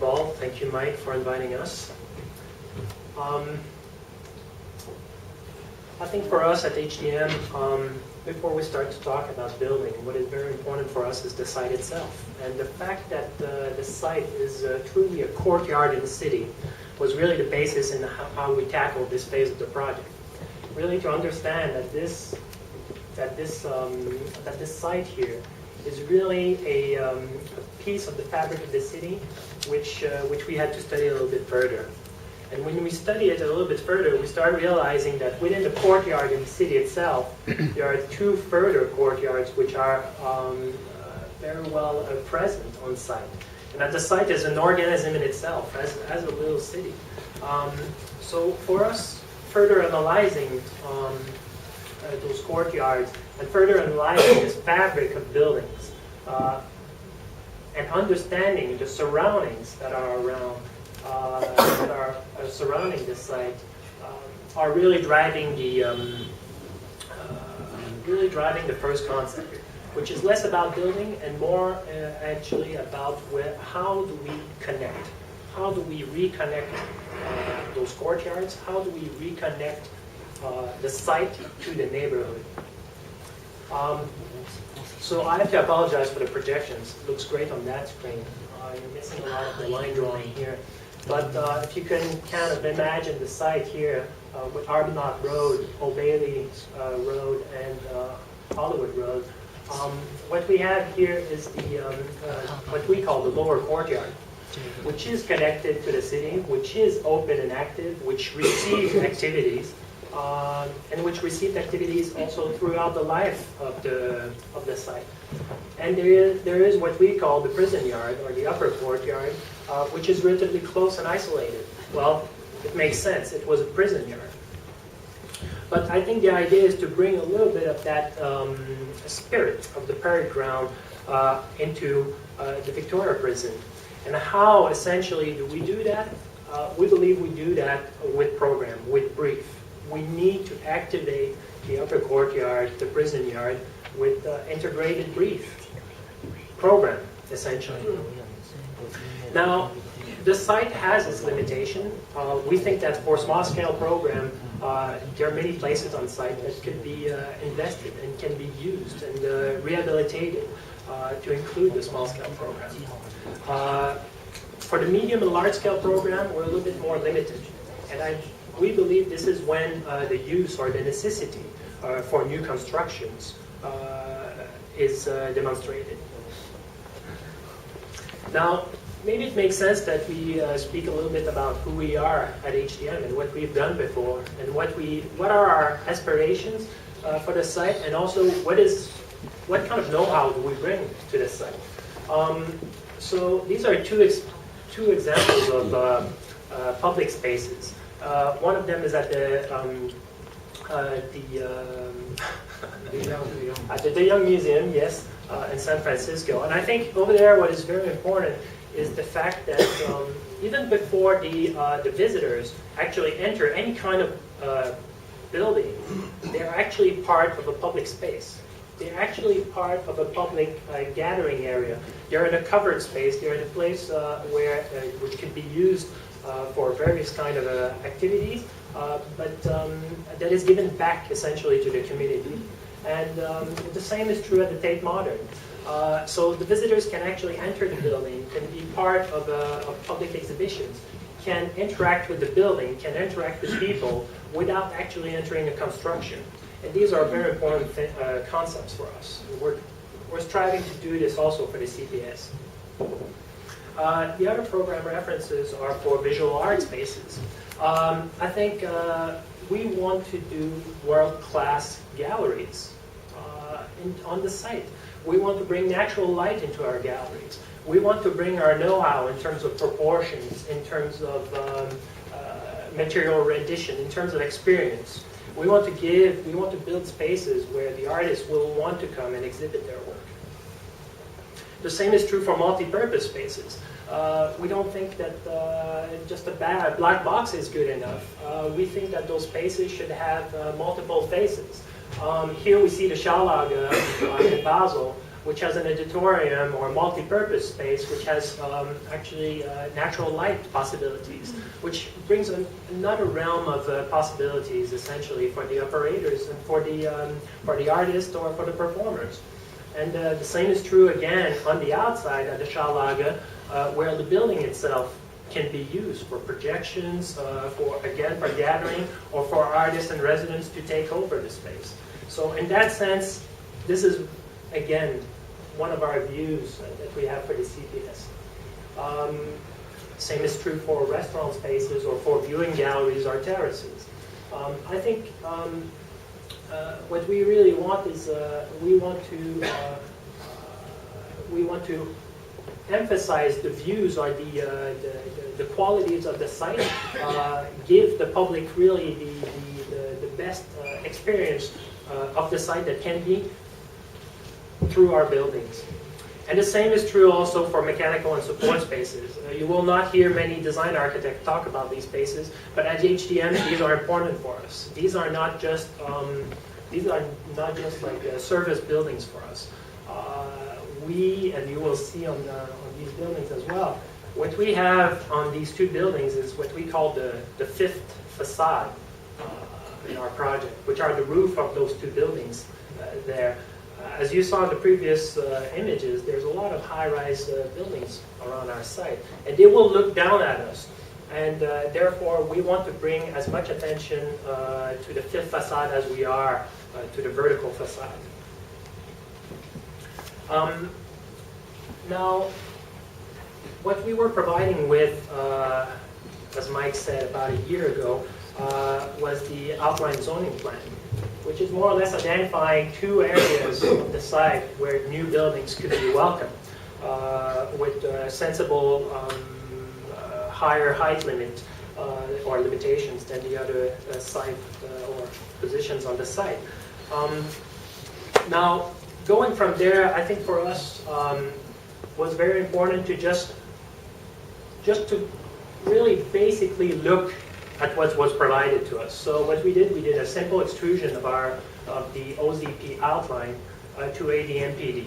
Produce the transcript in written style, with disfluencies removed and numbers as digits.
of all, thank you, Mike, for inviting us. I think for us at HDM, before we start to talk about building, what is very important for us is the site itself. And the fact that the site is truly a courtyard in the city was really the basis in how we tackled this phase of the project. Really to understand that this site here is really a piece of the fabric of the city, which we had to study a little bit further. And when we study it a little bit further, we start realizing that within the courtyard in the city itself, there are two further courtyards which are very well present on site. And that the site is an organism in itself, as a little city. So for us, further analyzing those courtyards and further analyzing this fabric of buildings and understanding the surroundings that are around, that are surrounding this site, are really driving the first concept, which is less about building and more actually about how do we connect, how do we reconnect those courtyards, how do we reconnect the site to the neighborhood. So I have to apologize for the projections. It looks great on that screen. You're missing a lot of the line drawing here. But if you can kind of imagine the site here with Argonaut Road, O'Bailey Road, and Hollywood Road, what we have here is what we call the lower courtyard, which is connected to the city, which is open and active, which receives activities, and which received activities also throughout the life of the site. And there is what we call the prison yard, or the upper courtyard, which is relatively close and isolated. Well, it makes sense. It was a prison yard. But I think the idea is to bring a little bit of that spirit of the parade ground into the Victoria prison. And how essentially do we do that? We believe we do that with program, with brief. We need to activate the upper courtyard, the prison yard, with integrated brief program, essentially. Now, the site has its limitation. We think that for small-scale program, there are many places on site that could be invested and can be used and rehabilitated to include the small-scale program. For the medium and large-scale program, we're a little bit more limited. And we believe this is when the use or the necessity for new constructions is demonstrated. Now, maybe it makes sense that we speak a little bit about who we are at HDM and what we've done before, and what are our aspirations for the site, and also what kind of know-how do we bring to the site. So these are two examples of public spaces. One of them is at the Young Museum, yes, in San Francisco. And I think over there what is very important is the fact that even before the visitors actually enter any kind of building, they're actually part of a public space. They're actually part of a public gathering area. They're in a covered space. They're in a place which can be used for various kind of activities, but that is given back essentially to the community. And the same is true at the Tate Modern. So the visitors can actually enter the building, can be part of public exhibitions, can interact with the building, can interact with people without actually entering a construction. And these are very important concepts for us. We're striving to do this also for the CPS. The other program references are for visual art spaces. I think we want to do world-class galleries on the site. We want to bring natural light into our galleries. We want to bring our know-how in terms of proportions, in terms of material rendition, in terms of experience. We want to build spaces where the artists will want to come and exhibit their work. The same is true for multi-purpose spaces. We don't think that just a black box is good enough. We think that those spaces should have multiple faces. Here we see the Schaulag in Basel, which has an auditorium or multi-purpose space, which has actually natural light possibilities, which brings another realm of possibilities, essentially, for the operators and for the artists or for the performers. And the same is true, again, on the outside at the Schaulager, where the building itself can be used for projections, for gathering, or for artists and residents to take over the space. So in that sense, this is, again, one of our views that we have for the CPS. Same is true for restaurant spaces or for viewing galleries or terraces. I think what we really want is we want to emphasize the views or the qualities of the site, give the public really the best experience of the site that can be through our buildings. And the same is true also for mechanical and support spaces. You will not hear many design architects talk about these spaces, but at HDM these are important for us. These are not just like service buildings for us. We, and you will see on these buildings as well, what we have on these two buildings is what we call the fifth facade in our project, which are the roof of those two buildings there. As you saw in the previous images, there's a lot of high-rise buildings around our site, and they will look down at us. And therefore, we want to bring as much attention to the fifth facade as we are to the vertical facade. Now, what we were providing with, as Mike said about a year ago, was the outline zoning plan, which is more or less identifying two areas of the site where new buildings could be welcome, with sensible higher height limit or limitations than the other site or positions on the site. Now, going from there, I think for us was very important to just to really basically look at what was provided to us. So what we did a simple extrusion of the OZP outline to ADMPD.